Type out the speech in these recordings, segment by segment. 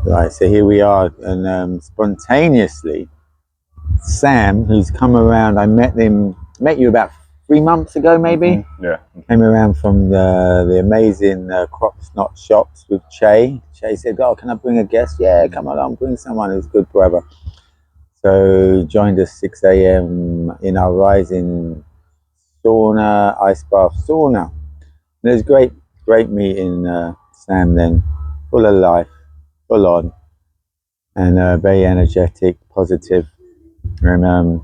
Right, so here we are, and spontaneously, Sam, who's come around, I met you about 3 months ago, maybe. Yeah. Came around from the amazing Crops Not Shops with Che. Che said, "Oh, can I bring a guest?" Yeah, come along, bring someone who's good brother. So joined us 6 a.m. in our rising sauna, ice bath sauna. And it was great meeting Sam then, full of life, full on, and very energetic, positive. And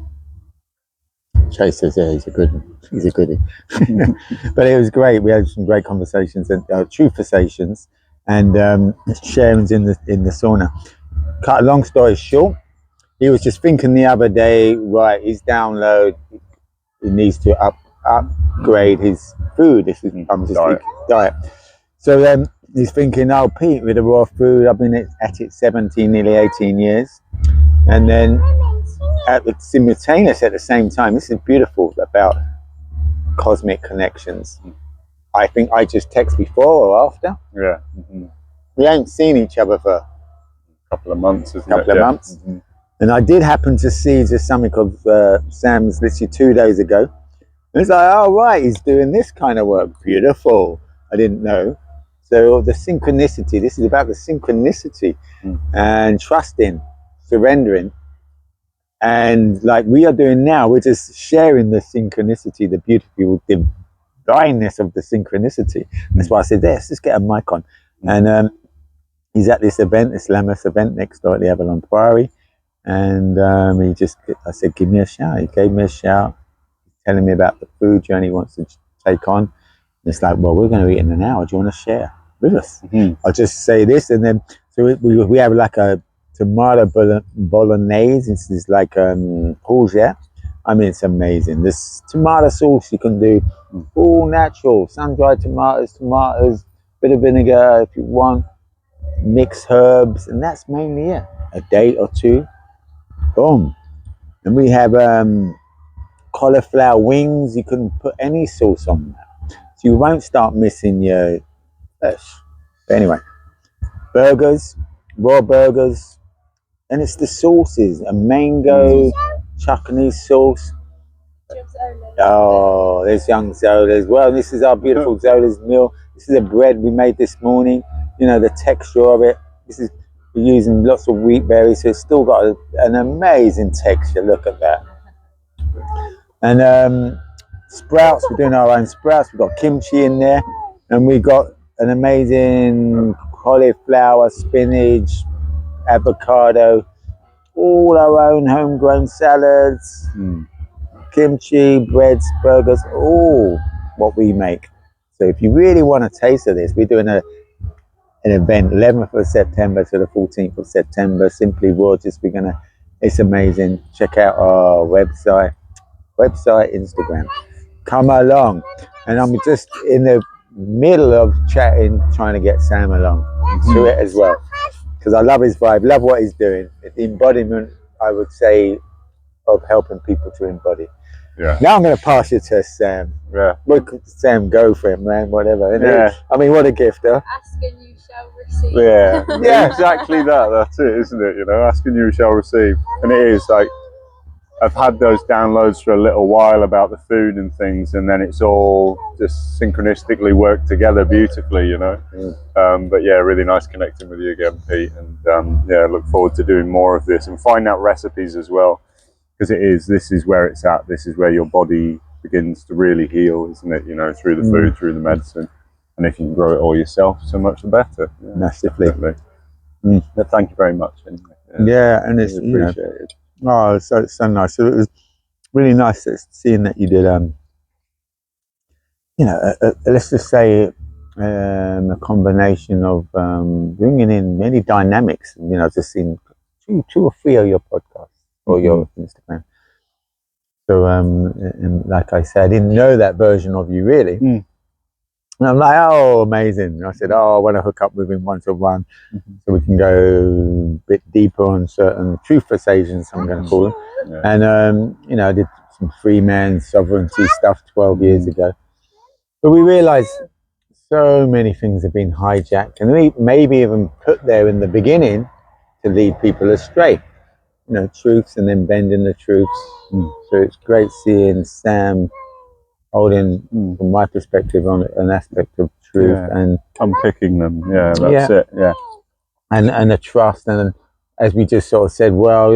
Chase says, yeah, he's a goodie. But it was great. We had some great conversations and true conversations, and sharings in the sauna. Cut a long story short, he was just thinking the other day, right, his download, he needs to upgrade his food. This is diet. So then he's thinking, oh, Pete, with the raw food, I've been at it 17, nearly 18 years. And then at the simultaneous, at the same time, this is beautiful about cosmic connections. I think I just text before or after. Yeah. We ain't seen each other for a couple of months, months. And I did happen to see just something of Sam's literally 2 days ago. And it's like, oh, right, he's doing this kind of work. Beautiful. I didn't know. So the synchronicity, this is about the synchronicity and trusting, surrendering. And like we are doing now, we're just sharing the synchronicity, the beautiful divineness of the synchronicity. That's why I said, let's just get a mic on. And he's at this event, this Lamas event next door at the Avalon Priory. And I said, give me a shout. He gave me a shout, telling me about the food journey he wants to take on. And it's like, well, we're going to eat in an hour. Do you want to share with us? I'll just say this. And then, so we have like a tomato bolognese. It's like courgette. I mean, it's amazing. This tomato sauce you can do all natural, sun-dried tomatoes, bit of vinegar if you want, mixed herbs, and that's mainly it. A day or two, boom. And we have cauliflower wings. You can put any sauce on that, so you won't start missing your flesh. But anyway, burgers, raw burgers, and it's the sauces, a mango chutney sauce. Oh, there's young Zola as well. This is our beautiful Zola's meal. This is a bread we made this morning. You know, the texture of it. We're using lots of wheat berries, so it's still got an amazing texture. Look at that. And sprouts, we're doing our own sprouts. We've got kimchi in there, and we got an amazing cauliflower, spinach, avocado, all our own homegrown salads, kimchi, breads, burgers, all what we make. So if you really want a taste of this, we're doing an event 11th of September to the 14th of September, Simply Gorgeous. It's amazing. Check out our website, Instagram. Come along. And I'm just in the middle of chatting, trying to get Sam along to it as well, because I love his vibe, love what he's doing. The embodiment, I would say, of helping people to embody. Yeah. Now I'm going to pass you to Sam. Yeah. Sam, go for it, man. Whatever. Yeah. I mean, what a gift, huh? Ask and you shall receive. Yeah. Yeah. Exactly that. That's it, isn't it? You know, ask and you shall receive. And it is like, I've had those downloads for a little while about the food and things, and then it's all just synchronistically worked together beautifully, you know. But yeah, really nice connecting with you again, Pete. And yeah, look forward to doing more of this and find out recipes as well, because this is where it's at. This is where your body begins to really heal, isn't it? You know, through the food, through the medicine. And if you can grow it all yourself, so much the better. Yeah, massively. But thank you very much. Yeah, and it's appreciated. Oh, it's so nice. So it was really nice seeing that you did, let's just say a combination of bringing in many dynamics. You know, just seen two or three of your podcasts or your Instagram. So, and like I said, I didn't know that version of you really. And I'm like, oh, amazing. And I said, I want to hook up with him one-to-one so we can go a bit deeper on certain truth occasions, I'm going to call them. Yeah. And, I did some free man sovereignty stuff 12 years ago. But we realized so many things have been hijacked and maybe even put there in the beginning to lead people astray. You know, truths and then bending the truths. So it's great seeing Sam holding, from my perspective, on an aspect of truth and unpicking them. Yeah, that's it. Yeah, and a trust. And as we just sort of said, well,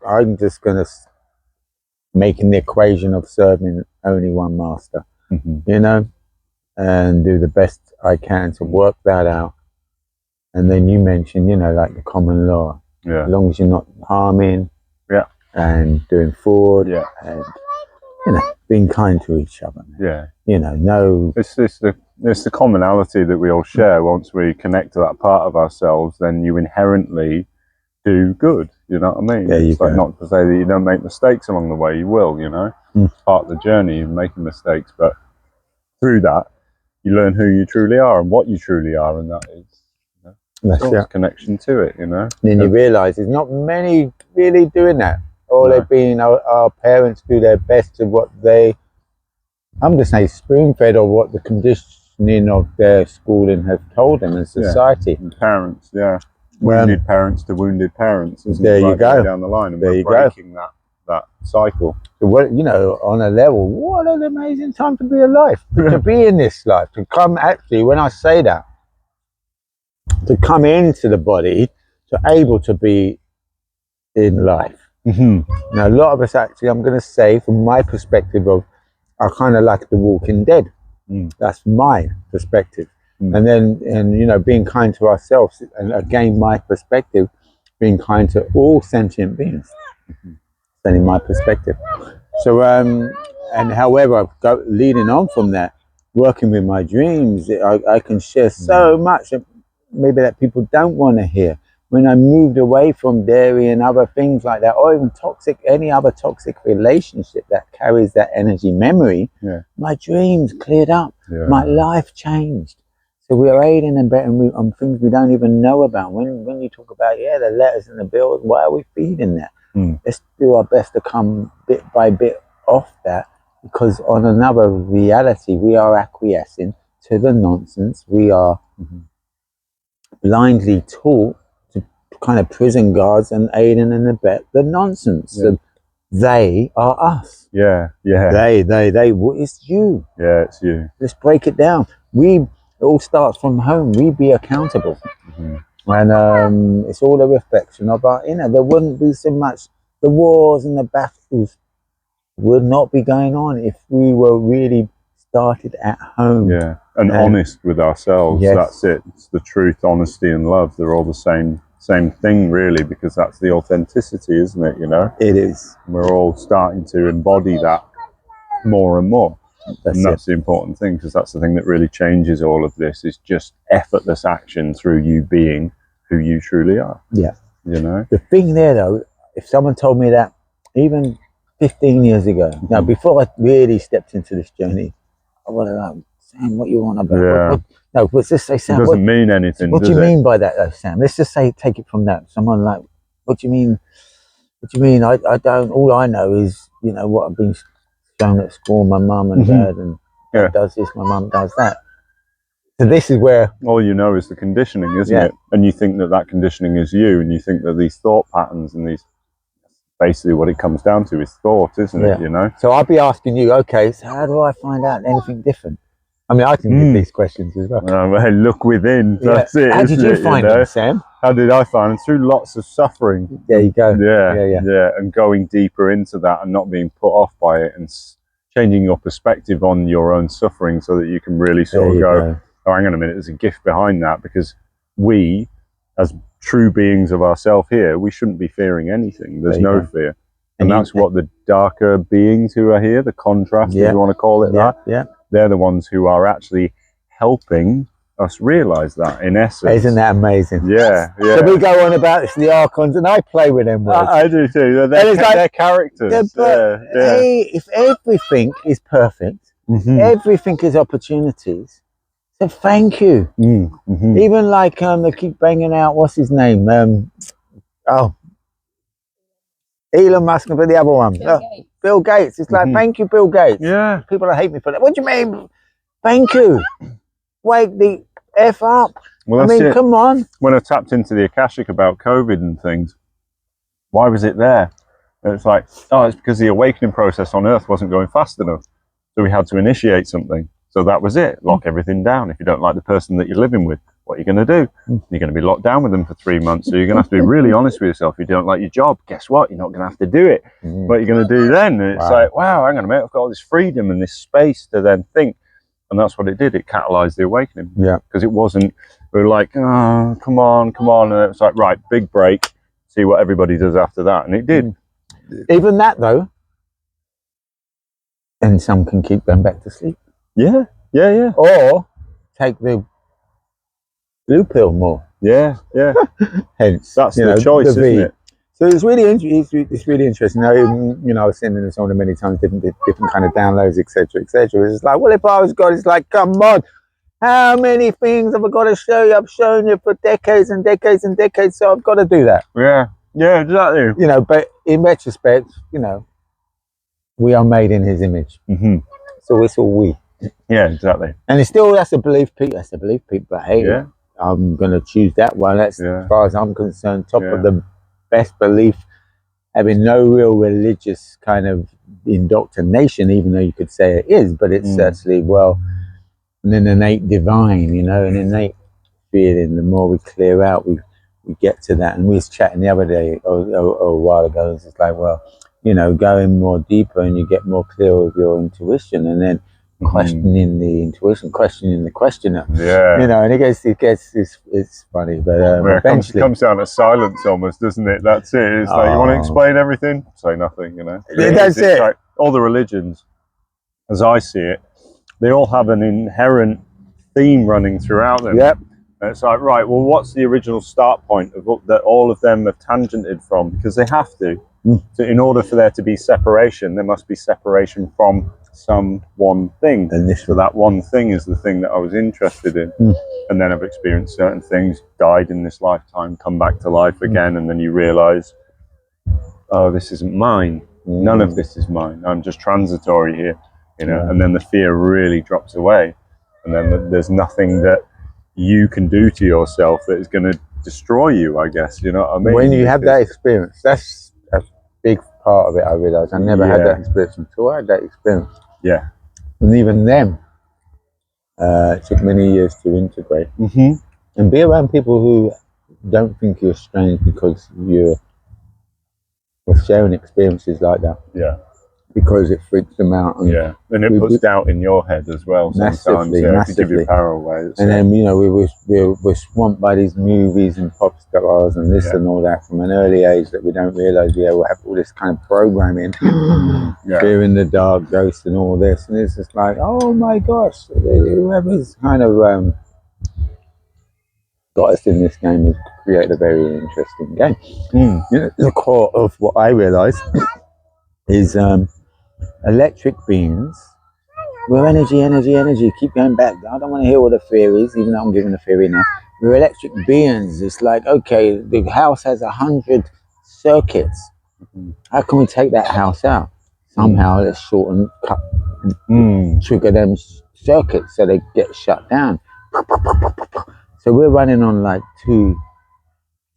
I'm just going to making the equation of serving only one master, you know, and do the best I can to work that out. And then you mentioned, you know, like the common law. Yeah. As long as you're not harming. Yeah. And doing fraud. Yeah. And, you know, being kind to each other. Yeah. You know, no. It's the commonality that we all share. Once we connect to that part of ourselves, then you inherently do good. You know what I mean? Yeah, it's like not to say that you don't make mistakes along the way. You will, you know. It's part of the journey of making mistakes, but through that, you learn who you truly are and what you truly are, and that is, you know, that's connection to it. You know. Then you realise there's not many really doing that. All they've been, our parents do their best to what they, I'm just saying, spoon-fed, or what the conditioning of their schooling has told them in society. And parents, wounded parents to wounded parents. Isn't there it? you go. Down the line, and there we're you breaking that cycle. So what, you know, on a level, what an amazing time to be alive, to be in this life, to come, actually, when I say that, to come into the body, to able to be in life. Now, a lot of us actually, I'm going to say, from my perspective, are kind of like the Walking Dead. That's my perspective. And then, you know, being kind to ourselves, and again, my perspective, being kind to all sentient beings. That's in my perspective. So, and however, leading on from that, working with my dreams, I can share so much maybe that people don't want to hear. When I moved away from dairy and other things like that, or even any other toxic relationship that carries that energy memory, my dreams cleared up. My life changed. So we are aiding and abetting on things we don't even know about. When you talk about, the letters and the bills, why are we feeding that? Let's do our best to come bit by bit off that, because on another reality, we are acquiescing to the nonsense. We are blindly taught to kind of prison guards and aiding and abet the nonsense. So they are us. They. It's you. Yeah, it's you. Let's break it down. It all starts from home. We be accountable. And it's all a reflection of our inner. There wouldn't be so much, the wars and the battles would not be going on if we were really started at home. Yeah, and honest with ourselves. That's it. It's the truth, honesty, and love. They're all the same thing, really, because that's the authenticity, isn't it? You know, it is. We're all starting to embody that more and more. That's the important thing, because that's the thing that really changes all of this, is just effortless action through you being who you truly are. Yeah. You know? The thing there, though, if someone told me that even 15 years ago, now before I really stepped into this journey, I would have like, Sam, what you want about? No, let's just say, Sam, it doesn't mean anything. What do you mean by that, though, Sam? Let's just say, take it from that. Someone like, what do you mean? What do you mean? I don't, all I know is, you know, what I've been shown at school, my mum and dad, and dad does this, my mum does that. So this is where all you know is the conditioning, isn't it? And you think that conditioning is you, and you think that these thought patterns and these, basically what it comes down to is thought, isn't it? You know. So I'll be asking you, okay, so how do I find out anything different? I mean, I can give these questions as well. Well, look within. That's it. How did you find them, Sam? How did I find them? Through lots of suffering. There you go. Yeah, and going deeper into that and not being put off by it, and changing your perspective on your own suffering, so that you can really sort of go, oh, hang on a minute, there's a gift behind that, because we, as true beings of ourself here, we shouldn't be fearing anything. There's no fear. And that's what the darker beings who are here, the contrast, if you want to call it that, they're the ones who are actually helping us realize that, in essence. Isn't that amazing? Yeah. So we go on about this, the archons, and I play with them words. I do too. They're characters. Hey, if everything is perfect, everything is opportunities, so thank you. Even like they keep banging out, what's his name? Elon Musk, and for the other one, Bill Gates. It's like, thank you, Bill Gates. Yeah. People hate me for that. What do you mean? Thank you. Wake the F up. Well, I that's mean, it. come on. When I tapped into the Akashic about COVID and things, why was it there? And it's like, oh, it's because the awakening process on Earth wasn't going fast enough. So we had to initiate something. So that was it. Lock everything down. If you don't like the person that you're living with, what are you going to do? You're going to be locked down with them for 3 months. So you're going to have to be really honest with yourself. If you don't like your job, guess what? You're not going to have to do it. What you're going to do then? And it's like, wow, hang on a minute. I've got all this freedom and this space to then think. And that's what it did. It catalyzed the awakening. Yeah. Because it wasn't, we were like, oh, come on. And it was like, right, big break. See what everybody does after that. And it did. Even that, though. And some can keep going back to sleep. Yeah. Or take the blue pill more. Yeah. Hence, That's the choice, isn't it? So it's really it's really interesting. I was sending this on many times, different kind of downloads, etc. It's just like, well, if I was God, it's like, come on, how many things have I got to show you? I've shown you for decades and decades and decades, so I've got to do that. Yeah, exactly. But in retrospect, we are made in His image, so it's all we. Yeah, exactly. And it's still that's a belief, Pete. But hey, I'm gonna choose that one. That's as far as I'm concerned, top of the best belief, having no real religious kind of indoctrination, even though you could say it is, but it's actually an innate divine, an innate feeling. The more we clear out, we get to that. And we was chatting the other day, a while ago, it's like, going more deeper and you get more clear with your intuition, and then questioning the intuition, questioning the questioner. And it's funny, but eventually it comes down to silence almost, doesn't it? That's it. It's like, you want to explain everything, say nothing. That's it. Like all the religions, as I see it, they all have an inherent theme running throughout them. Yep. And it's like, right, well, what's the original start point of that all of them have tangented from? Because they have to. So in order for there to be separation, there must be separation from some one thing. So that one thing is the thing that I was interested in. And then I've experienced certain things, died in this lifetime, come back to life again, and then you realize, oh, this isn't mine. None of this is mine. I'm just transitory here, and then the fear really drops away. And then there's nothing that you can do to yourself that is going to destroy you, I guess. You know what I mean? When you have that experience, that's a big part of it. I realized I never had that experience until I had that experience. Yeah. And even then, it took many years to integrate and be around people who don't think you're strange because you're sharing experiences like that. Yeah. Because it freaks them out. And and it puts doubt in your head as well sometimes. To give you power away. And then, we're swamped by these movies and pop stars and this and all that from an early age that we don't realise, we'll have all this kind of programming, fear in the dark, ghosts and all this. And it's just like, oh my gosh, whoever's kind of got us in this game has created a very interesting game. The core of what I realise is electric beings. We're energy. Keep going back. I don't want to hear what the theory is, even though I'm giving the theory now. We're electric beings. It's like, okay, the house has 100 circuits. How can we take that house out? Somehow let's shorten, cut, trigger them circuits so they get shut down. So we're running on like two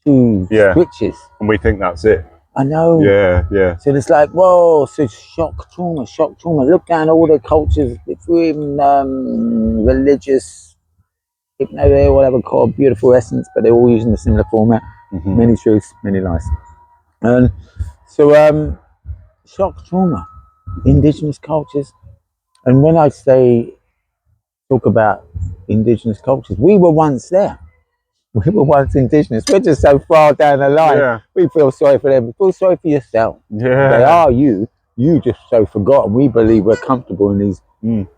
switches. And we think that's it. I know. Yeah. So it's like, whoa, so shock trauma. Look down all the cultures, between religious, hypno, whatever called, beautiful essence, but they're all using a similar format. Many truths, many lies. And so shock trauma, indigenous cultures. And when I talk about indigenous cultures, we were once there. We were once indigenous. We're just so far down the line. We feel sorry for them. Feel sorry for yourself. They are you. You just so forgotten. We believe we're comfortable in these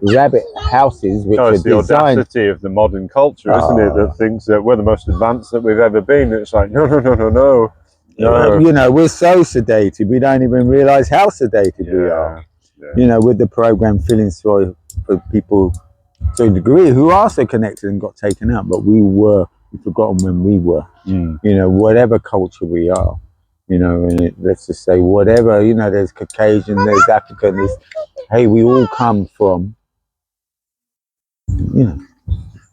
rabbit houses, which are it's the designed. audacity of the modern culture, isn't it? That thinks that we're the most advanced that we've ever been. It's like, no. We're so sedated. We don't even realise how sedated we are. With the program feeling sorry for people to a degree who are so connected and got taken out, but we've forgotten when we were. Whatever culture we are, and let's just say whatever, there's Caucasian, there's African, we all come from,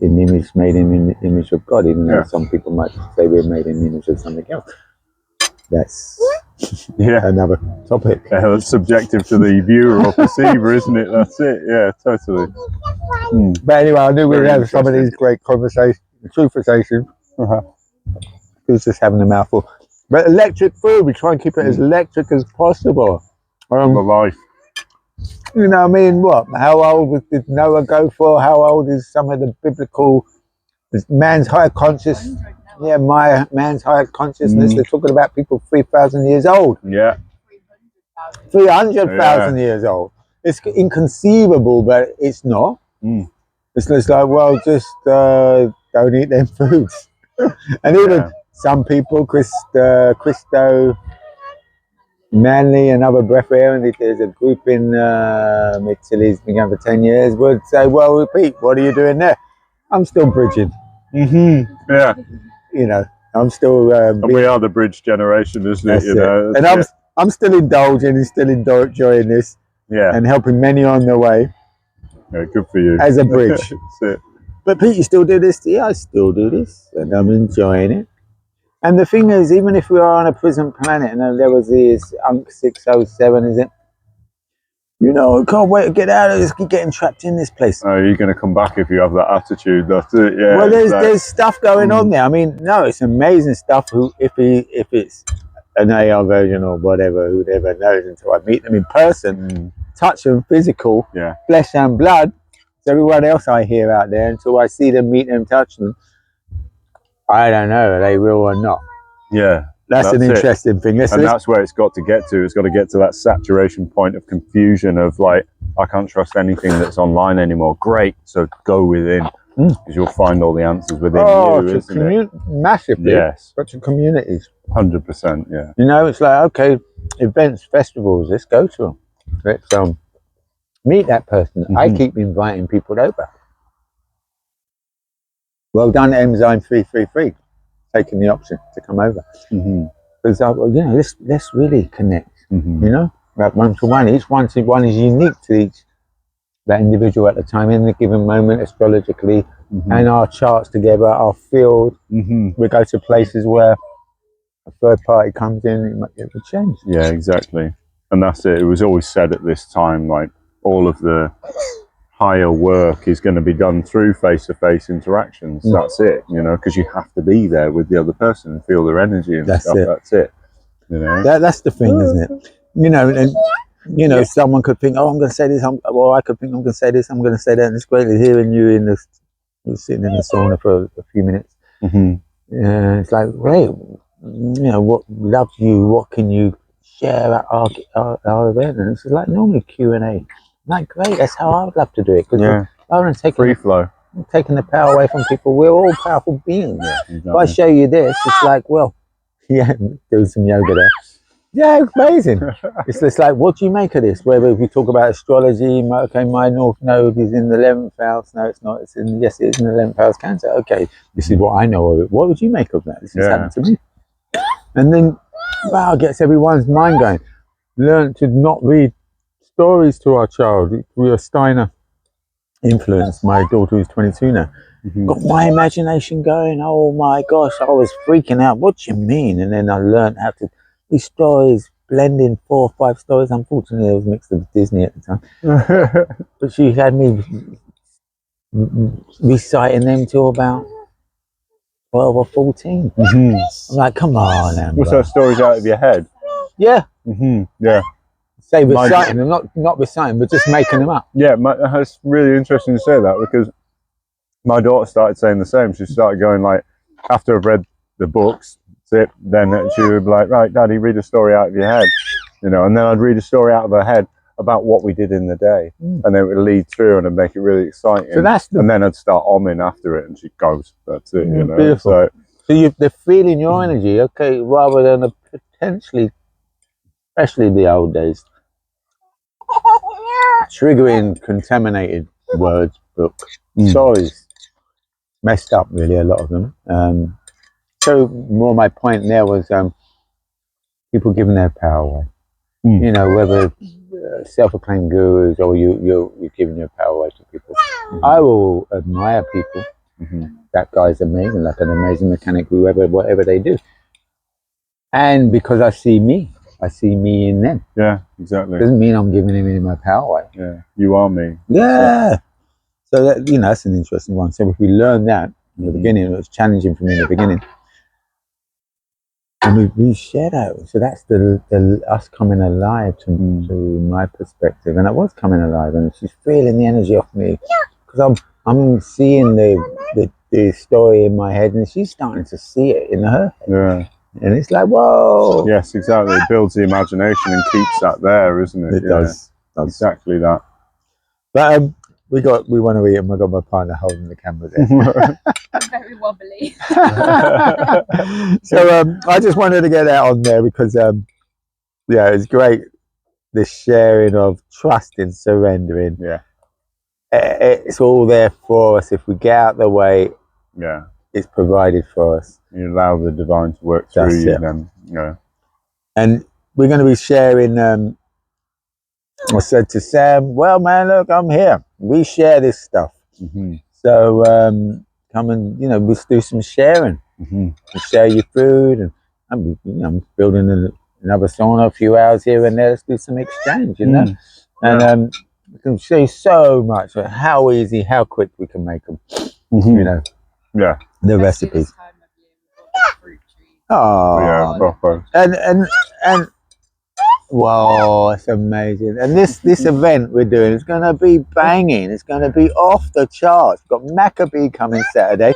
in the image, made in the image of God, even though Yeah. some people might say we're made in the image of something else. That's Yeah. another topic. It's subjective to the viewer or perceiver, isn't it? That's it. Yeah, totally. But anyway, I knew we'd Very have some of these great conversations, truthversations. He was just having a mouthful. But electric food, we try and keep it as electric as possible. The life. You know, I mean, what? How old did Noah go for? How old is some of the biblical man's higher conscious? Yeah, man's higher consciousness. They're talking about people 3,000 years old, Yeah. 300,000 years old. It's inconceivable, but it's not. It's just like, well, just don't eat them foods. And even some people, Christo Manley and other Breatharian, there's a group in Italy, it's been going for 10 years, would say, well, Pete, what are you doing there? I'm still bridging. Yeah. You know, I'm still... And we are the bridge generation, isn't it? You know? And I'm still indulging and still enjoying this and helping many on the way. Yeah, good for you. As a bridge. That's it. But Pete, you still do this? Yeah, I still do this and I'm enjoying it. And the thing is, even if we are on a prison planet and there was this UNC 607, is it? You know, I can't wait to get out of this, keep getting trapped in this place. Oh, you're going to come back if you have that attitude. That's it. Yeah. Well, there's stuff going on there. I mean, no, it's amazing stuff. If it's an AR version or whatever, who never knows until I meet them in person, touch them, physical, flesh and blood. So everyone else I hear out there, until I see them, meet them, touch them, I don't know, are they real or not? Yeah. That's an interesting thing. That's where it's got to get to. It's got to get to that saturation point of confusion of like, I can't trust anything that's online anymore. Great, so go within, because you'll find all the answers within you, isn't it? Massively. Yes. But to communities. 100%, yeah. You know, it's like, okay, events, festivals, let's go to them. Let's meet that person. I keep inviting people over. Well done, Enzyme 333, taking the option to come over. Because you know, let's really connect. You know, like one to one. Each one to one is unique to that individual at the time in the given moment, astrologically, and our charts together, our field. We go to places where a third party comes in, it would change. Yeah, exactly. And that's it. It was always said at this time, like all of the higher work is going to be done through face-to-face interactions. That's it, you know, because you have to be there with the other person and feel their energy and stuff. That's it. You know, that's the thing, isn't it? You know, and you know, someone could think, oh, I'm going to say this. Well, I could think I'm going to say this. I'm going to say that. And it's great hearing you in the sitting in the sauna for a few minutes. It's like, wait, you know, what loves you? What can you share at our event? And it's like normally Q&A. Like, great, that's how I would love to do it. Because I want to take free flow. Taking the power away from people. We're all powerful beings. Exactly. If I show you this, it's like, well, do some yoga there. Yeah, it's amazing. It's just like, what do you make of this? Whether we talk about astrology, okay, my North Node is in the 11th house. No, it's not. Yes, it is in the 11th house, Cancer. Okay, this is what I know of it. What would you make of that? This has happened to me. And then, wow, gets everyone's mind going. Learn to not read stories to our child. We are Steiner influence. My daughter who's 22 now. Got my imagination going. Oh my gosh, I was freaking out. What do you mean? And then I learned how to, these stories, blending 4 or 5 stories. Unfortunately, it was mixed with Disney at the time. But she had me reciting them till about 12 or 14. I'm like, come on, Amber. What's those stories out of your head? Yeah. Yeah. Say reciting them, not reciting, but just making them up. Yeah, it's really interesting to say that, because my daughter started saying the same. She started going like, after I've read the books, then she would be like, right, Daddy, read a story out of your head, you know, and then I'd read a story out of her head about what we did in the day, and then it would lead through and it'd make it really exciting. So and then I'd start omming after it, and she goes, that's it, you know. Beautiful. So they're feeling your energy, okay, rather than a potentially, especially the old days, triggering contaminated words, books, stories, messed up really, a lot of them. So more my point there was people giving their power away. You know, whether self-acclaimed gurus or you're giving your power away to people. I will admire people That guy's amazing, like an amazing mechanic, whatever they do. And because I see me in them. Yeah, exactly. Doesn't mean I'm giving him any of my power away. Yeah, you are me. Yeah. So that, that's an interesting one. So if we learn that in the beginning, it was challenging for me in the beginning. And we share that. So that's the us coming alive to my perspective. And I was coming alive, and she's feeling the energy off me. Because I'm seeing the story in my head, and she's starting to see it in her head. Yeah. And it's like, whoa. Yes, exactly. It builds the imagination and keeps that there, isn't it? It does. Exactly that. But we want to eat, and we got my partner holding the camera there. Very wobbly. So I just wanted to get that on there because it's great, the sharing of trust and surrendering. Yeah. It's all there for us. If we get out the way, Yeah. it's provided for us. You allow the divine to work through That's you it. then. Yeah. And we're going to be sharing, I said to Sam, well, man, look, I'm here. We share this stuff. So come and, we'll do some sharing. You share your food. And I'm building another sauna, a few hours here and there. Let's do some exchange, And we can show you so much of how easy, how quick we can make them. Yeah. The recipes. Oh, Yeah, proper. And wow, it's amazing. And this event we're doing is going to be banging. It's going to be off the charts. We've got Maccabee coming Saturday.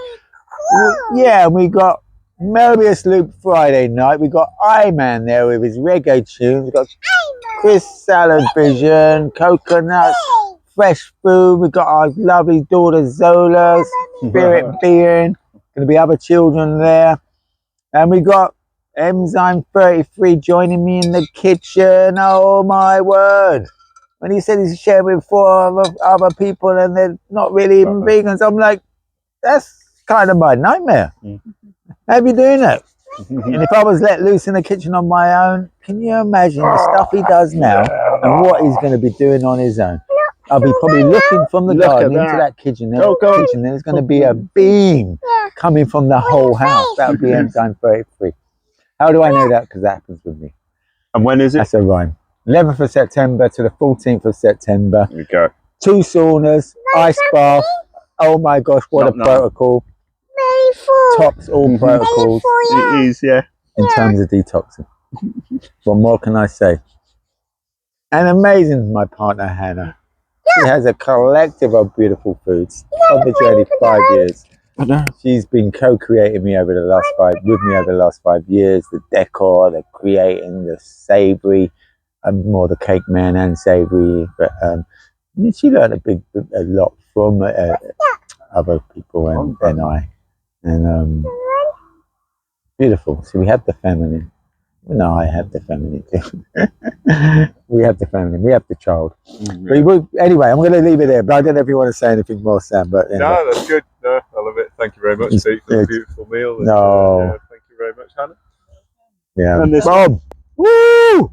Yeah, we got Mobius Loop Friday night. We got I-Man there with his reggae tunes. We got Chris Salad Vision, coconuts, fresh food. We got our lovely daughter Zola, Spirit Being. Going to be other children there. And we got Enzyme 33 joining me in the kitchen. Oh my word. When he said he's sharing with 4 other people and they're not really even vegans, I'm like, that's kind of my nightmare. How are you doing that? And if I was let loose in the kitchen on my own, can you imagine the stuff he does now and what he's going to be doing on his own? I'll be probably looking from the garden into that kitchen. And there's going to be a beam coming from the whole house. That would be Enzyme 33. How do I know that? Because that happens with me. And when is it? That's a rhyme. 11th of September to the 14th of September. There we go. 2 saunas, ice bath. Oh my gosh, what a protocol. Tops all protocols. It is, yeah. In terms of detoxing. What more can I say? And amazing, my partner Hannah. She has a collective of beautiful foods. On the journey 5 years. She's been co-creating with me over the last 5 years. The decor, the creating, the savoury. I'm more the cake man and savoury. But she learned a lot from other people and I. And beautiful. So we have the feminine. No, I have the feminine too. We have the feminine. We have the child. Anyway, I'm going to leave it there. But I don't know if you want to say anything more, Sam. But anyway. No, that's good. No, I love it. Thank you very much, Pete, for the beautiful meal. And, no. thank you very much, Hannah. Yeah. And this Bob. Woo!